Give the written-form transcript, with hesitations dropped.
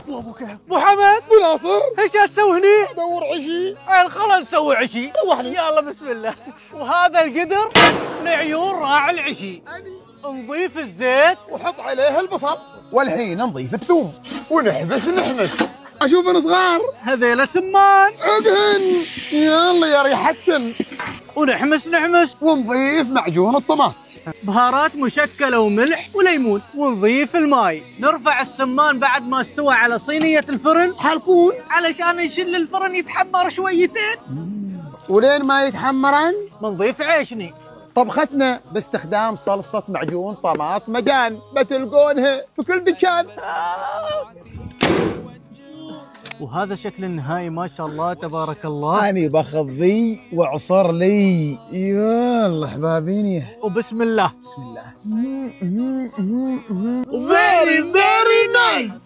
ابو كهف، ابو حمد، ابو ناصر، ايش تسوي هني؟ ادور عشي. خلنا نسوي عشي. روحني. يلا بسم الله. وهذا القدر لعيون راعي العشي. نضيف الزيت وحط عليه البصل، والحين نضيف الثوم ونحبس اشوفن صغار. هذيلا سمان. عدهن. يلا يا ريحتن. ونحمس ونضيف معجون الطماط، بهارات مشكلة وملح وليمون، ونضيف الماي. نرفع السمان بعد ما استوى على صينية الفرن حالكون علشان نشل الفرن يتحمر شويتين. ولين ما يتحمرن بنضيف عيشني. طبختنا باستخدام صلصة معجون طماط مجان، بتلقونها في كل دكان. وهذا شكل النهائي ما شاء الله تبارك الله. أنا باخذ ذي وعصر لي. يلا حبابيني، وبسم الله. بسم الله. Very very nice.